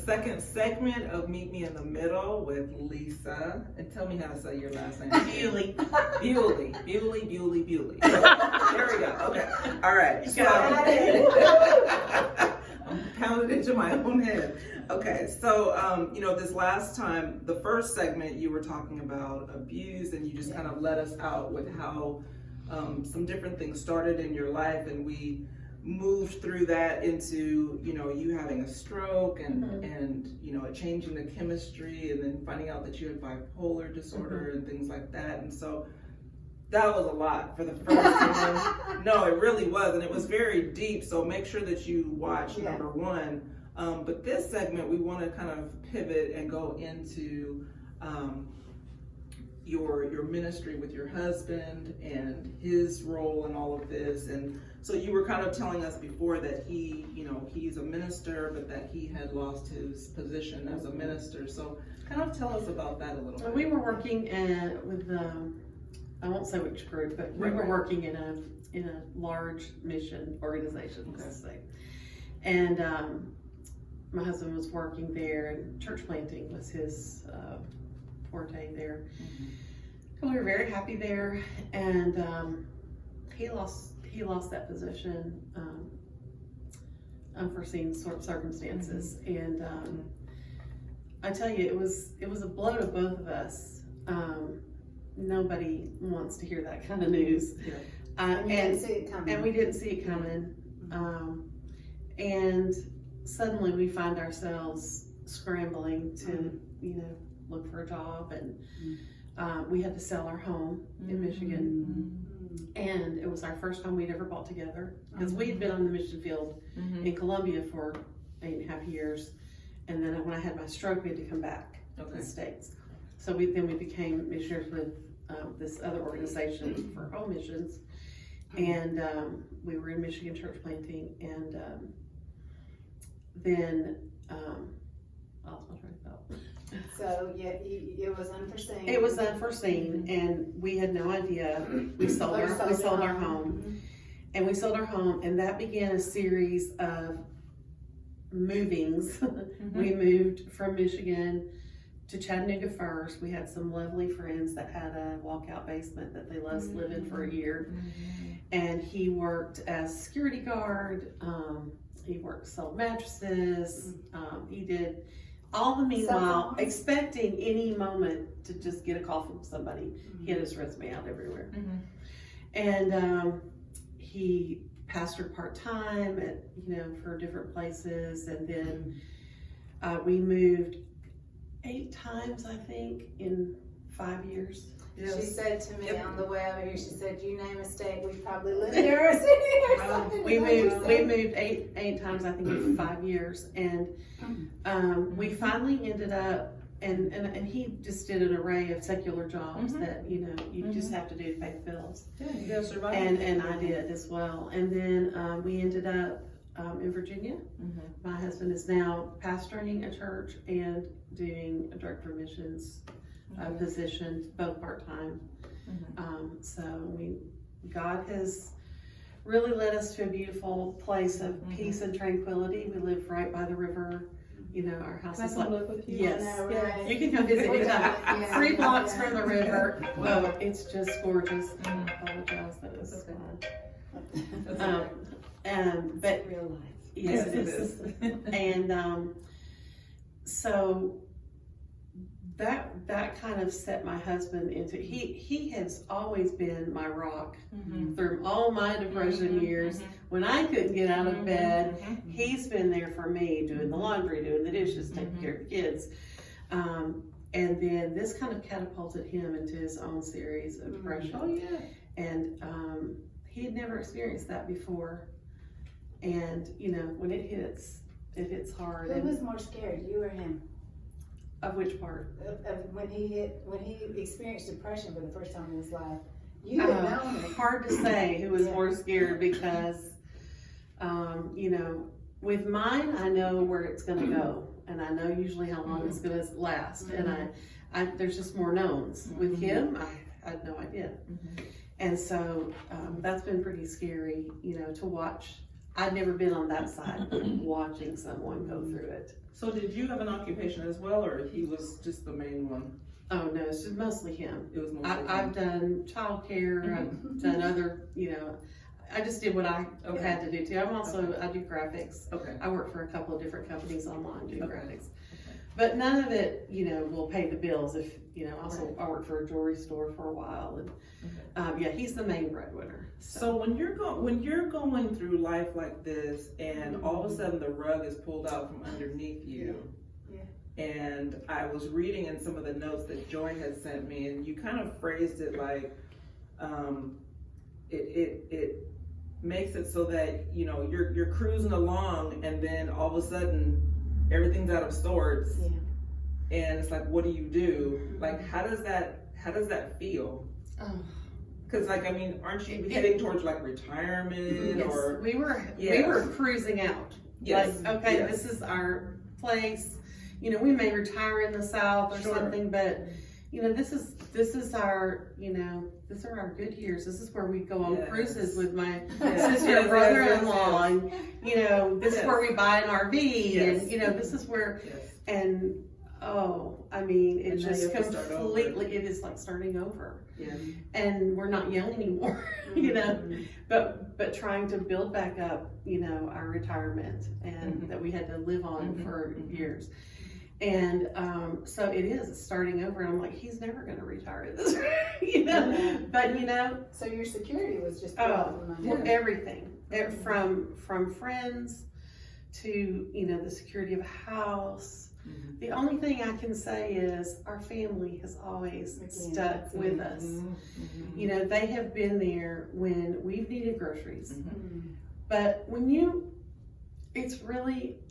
second segment of Meet Me in the Middle with Lisa. And tell me how to say your last name. Bewley. Bewley. Bewley. There we go. Okay. All right. You got it. I'm pounded into my own head. Okay. So, this last time, the first segment, you were talking about abuse, and you just kind of let us out with how some different things started in your life, and we moved through that into you having a stroke and changing the chemistry, and then finding out that you had bipolar disorder and things like that. And so that was a lot for the first time. No, it really was, and it was very deep, so make sure that you watch number one. But this segment, we want to kind of pivot and go into your ministry with your husband and his role in all of this. And so you were kind of telling us before that he's a minister, but that he had lost his position as a minister. So kind of tell us about that a little bit. We were working with, I won't say which group, but we were working in a large mission organization, let's say. And my husband was working there, and church planting was his forte there. And we were very happy there, and he lost that position, unforeseen sort of circumstances. And I tell you, it was a blow to both of us. Nobody wants to hear that kind of news. And we didn't see it coming. And we didn't see it coming. And suddenly we find ourselves scrambling to, look for a job, and we had to sell our home in Michigan. And it was our first home we'd ever bought together, because we had been on the mission field in Columbia for 8.5 years. And then when I had my stroke, we had to come back to the States. So we became missionaries with this other organization for home missions. And we were in Michigan church planting, and then I lost my train of thought. So it was unforeseen. It was unforeseen, and we had no idea. We sold our home, and we sold our home, and that began a series of movings. We moved from Michigan to Chattanooga first. We had some lovely friends that had a walkout basement that they let us live in for a year, and he worked as security guard. He sold mattresses. He did all the meanwhile, expecting any moment to just get a call from somebody. He had his resume out everywhere. And he pastored part-time at, for different places. And then we moved 8 times, I think, in 5 years. Yes. She said to me on the way over here, she said, "You name a state, we probably lived there or city or something." We moved eight times, I think, in 5 years, and we finally ended up, and he just did an array of secular jobs that you just have to do to pay the bills. Yeah, you gotta survive. And I did as well. And then we ended up in Virginia. My husband is now pastoring a church and doing a director of missions position, both part-time. So God has really led us to a beautiful place of peace and tranquility. We live right by the river. Our house is like, live with you? Yes, know, right? you can come visit anytime. 3 blocks from the river. Oh, it's just gorgeous. I apologize, that was but real life. yes, it is. And so that kind of set my husband into, he has always been my rock through all my depression years. When I couldn't get out of bed, he's been there for me, doing the laundry, doing the dishes, taking care of the kids. And then this kind of catapulted him into his own series of depression. Oh yeah. And he had never experienced that before. And when it hits hard. Who was more scared, you or him? Of which part? Of when he experienced depression for the first time in his life. You didn't know it. Hard to say who was more scared, because with mine, I know where it's going to go, and I know usually how long it's going to last, and I there's just more knowns. With him, I had no idea, and so that's been pretty scary, to watch. I'd never been on that side watching someone go through it. So did you have an occupation as well, or he was just the main one? Oh no, it's just mostly him. It was mostly I've done childcare, I've done other, I just did what I had to do too. I do graphics. Okay. I work for a couple of different companies online, do graphics. Okay. But none of it, will pay the bills if, also I worked for a jewelry store for a while and, he's the main breadwinner. So when you're going through life like this and all of a sudden the rug is pulled out from underneath you, and I was reading in some of the notes that Joy had sent me, and you kind of phrased it like, it makes it so that, you're cruising along and then all of a sudden everything's out of sorts. And it's like, what do you do? Like, how does that feel? Cause aren't you heading towards like retirement Yes, or? we were cruising out. Yes. Like, okay, this is our place. We may retire in the South or something, but this is our, these are our good years. This is where we go on cruises with my sister and brother-in-law, and this is where we buy an RV, and this is where, and it just completely, it is like starting over. Yeah. And we're not young anymore, but trying to build back up, our retirement and that we had to live on for years. And so it's starting over, and I'm like, he's never going to retire at this rate, but So your security was just everything, from friends to the security of a house. The only thing I can say is our family has always stuck with us. They have been there when we've needed groceries, but when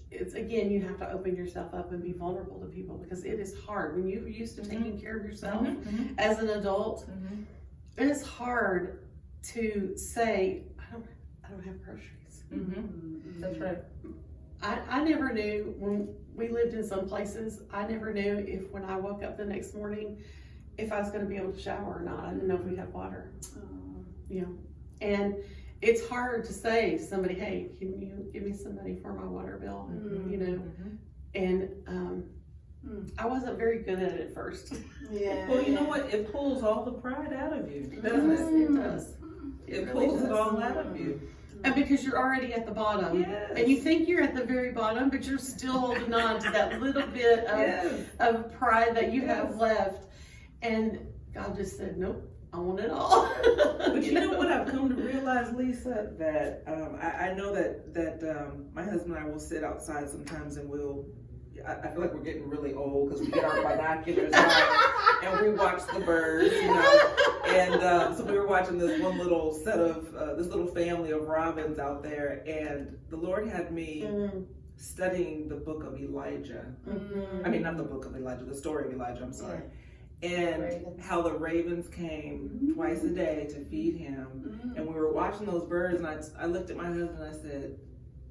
it's again, you have to open yourself up and be vulnerable to people, because it is hard when you're used to taking care of yourself as an adult. It is hard to say, I don't have groceries. That's right. I never knew, when we lived in some places, I never knew if when I woke up the next morning, if I was going to be able to shower or not. I didn't know if we had water. And it's hard to say to somebody, hey, can you give me some money for my water bill? And I wasn't very good at it first. Well, you know what? It pulls all the pride out of you, doesn't it? It does. It pulls it all out of you. And because you're already at the bottom, and you think you're at the very bottom, but you're still holding on to that little bit of pride that you have left. And God just said, nope, I want it all. But you know what I've come to realize, Lisa, that I know that my husband and I will sit outside sometimes, and I feel like we're getting really old because we get our binoculars out and we watch the birds, And so we were watching this one little set of, this little family of robins out there, and the Lord had me studying the book of Elijah. I mean, not the book of Elijah, the story of Elijah, I'm sorry. And how the ravens came twice a day to feed him. And we were watching those birds, and I looked at my husband and I said,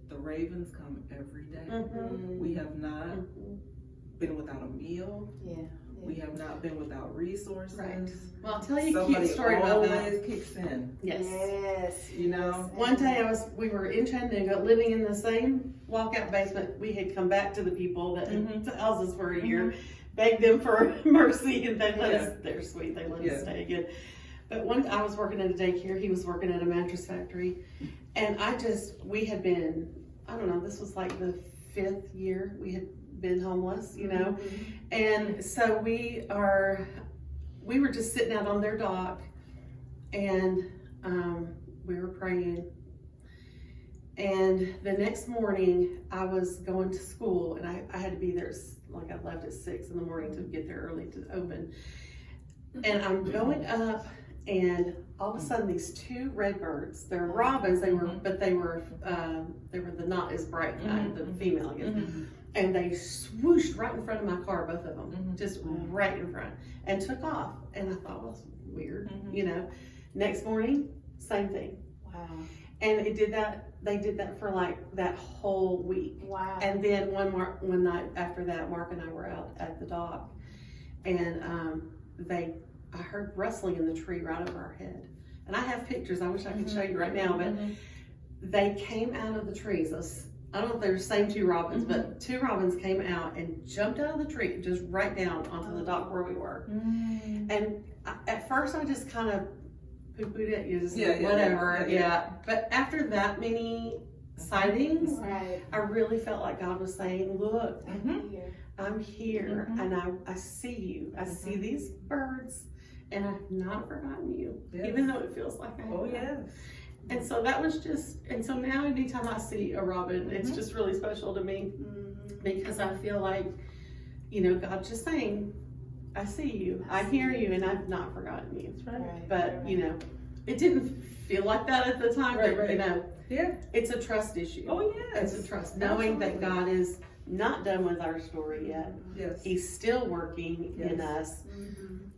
the ravens come every day. We have not been without a meal. We have not been without resources. Right. Well, I'll tell you Somebody a cute story about that. always kicks in. Yes. One day we were in Chattanooga living in the same walkout basement. We had come back to the people that had housed us for a year, begged them for mercy, and they let us, they're sweet, they let us stay again. But I was working at a daycare, he was working at a mattress factory, and we had been, I don't know, this was like the 5th year we had been homeless, and so we were just sitting out on their dock, and we were praying, and the next morning I was going to school, and I had to be there, like I left at 6 in the morning to get there early to open, and I'm going up, and all of a sudden these 2 red birds, they're robins, they were the not as bright kind, the female, I guess. And they swooshed right in front of my car, both of them, just right in front, and took off. And I thought, well, that's weird, Next morning, same thing. Wow. And they did that for like that whole week. Wow. And then one night after that, Mark and I were out at the dock, and I heard rustling in the tree right over our head. And I have pictures, I wish I could show you right now, but they came out of the trees. I don't know if they're the same two robins, Mm-hmm. but two robins came out and jumped out of the tree, just right down onto the dock where we were. Mm. And at first I just kind of poo-pooed it, you just Yeah, whatever, yeah. yeah. But after that many sightings, Right. I really felt like God was saying, look, Mhm. Here. I'm here Mhm. and I see you. I see these birds and I've not forgotten you, Yes. even though it feels like I have. Oh, yes. And so that was just, and so now anytime I see a robin, it's just really special to me because I feel like, you know, God's just saying, I see you, I hear you, and I've not forgotten you. Right. But, you know, it didn't feel like that at the time, Right, but, right. you know, Yeah. it's a trust issue. Oh, yes. It's a trust, knowing that Absolutely. God is not done with our story yet. Yes. He's still working in Yes. us.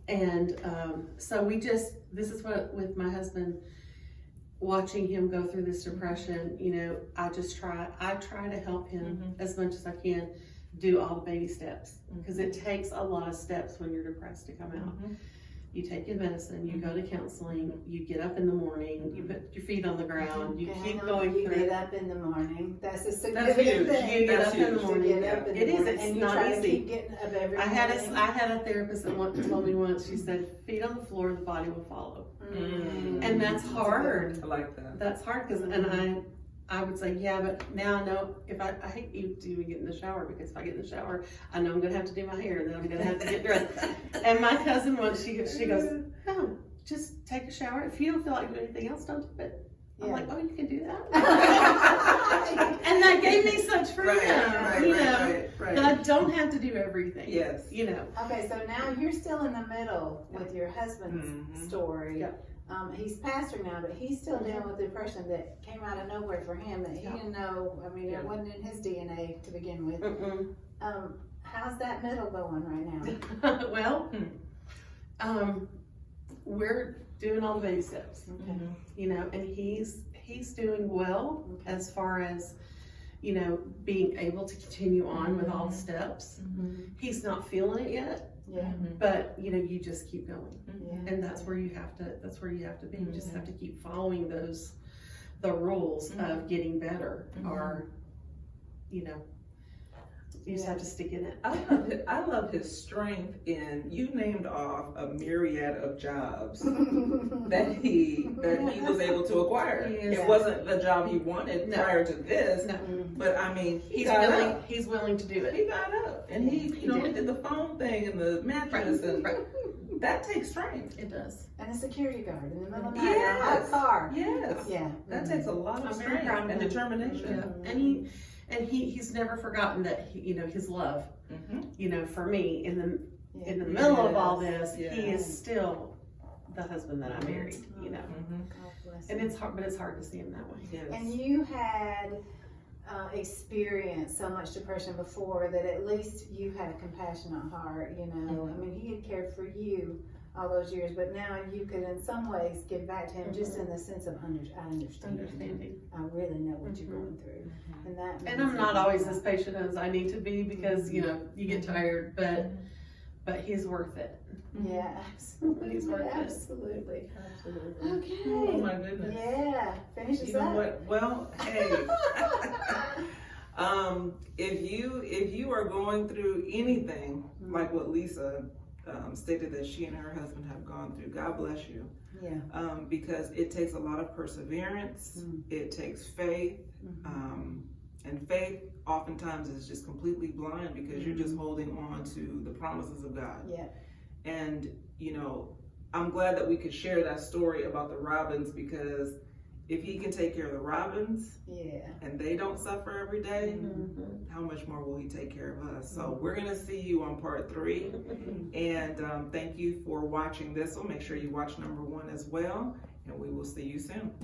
And so this is what, with my husband, watching him go through this depression, you know, I try to help him as much as I can do all the baby steps. Because it takes a lot of steps when you're depressed to come out. You take your medicine, you go to counseling, you get up in the morning, you put your feet on the ground, you Okay, keep I know going you through get it. up in the morning. That's a That's significant huge. thing. You get That's up in the huge. To morning. get up in It the is, morning. it's And you not try to easy. keep getting up every I morning. had a therapist that told me once, she said, feet on the floor, the body will follow. Mm. And that's hard. I like that. That's hard because, and I would say, yeah, but now I know if I hate to even get in the shower because if I get in the shower, I know I'm gonna have to do my hair and then I'm gonna have to get dressed. And my cousin once, she goes, no, just take a shower. If you don't feel like doing anything else, don't do it. I'm Yeah. like, oh, you can do that? And that gave me such freedom, you know, that I don't have to do everything. Yes. You know. Okay, so now you're still in the middle with your husband's Mhm. story. Yeah. He's pastor now, but he's still dealing with depression that came out of nowhere for him that he Yeah. didn't know. I mean, Yeah. it wasn't in his DNA to begin with. Mm-mm. How's that middle going right now? Well, we're doing all the baby steps. Okay. You know, and he's doing well Okay. as far as, you know, being able to continue on with all the steps. He's not feeling it yet, Yeah. but you know, you just keep going, Yeah. and that's where you have to be. You just have to keep following the rules of getting better, or, you know, you just have to stick in it. I love his strength in, you named off a myriad of jobs that he was able to acquire. Yes. It wasn't the job he wanted No. prior to this, No. but I mean, he He's got willing. up. He's willing to do it. He got up, and he did. did the phone thing and the mattress, and that takes strength. It does. And a security guard in the middle of the night Yes. in a hot car. Yes, Yeah. that takes a lot of I'm very strength proud of and him. determination. Yeah. And he's never forgotten that you know, his love, you know, for me in the middle of all this, Yes. he is still the husband that I married, you know. God bless And him. it's hard, but it's hard to see him that way. Yes. And you had experienced so much depression before that at least you had a compassionate heart, you know. I mean, he had cared for you all those years, but now you could in some ways give back to him just in the sense of I understand. Understanding. I really know what you're going through. And that And I'm not always as patient as I need to be because, you know, you get tired, but he's worth it. Yeah, absolutely. He's worth it. Absolutely. Absolutely. Okay. Oh my goodness. Yeah. Finish us You know up. what? Well, hey. If you are going through anything like what Lisa stated that she and her husband have gone through, God bless you. Yeah. Because it takes a lot of perseverance. It takes faith. And faith oftentimes is just completely blind because you're just holding on to the promises of God. Yeah. And, you know, I'm glad that we could share that story about the robins, because if he can take care of the robins and they don't suffer every day, how much more will he take care of us? So we're going to see you on part 3. And thank you for watching this one. Make sure you watch number 1 as well. And we will see you soon.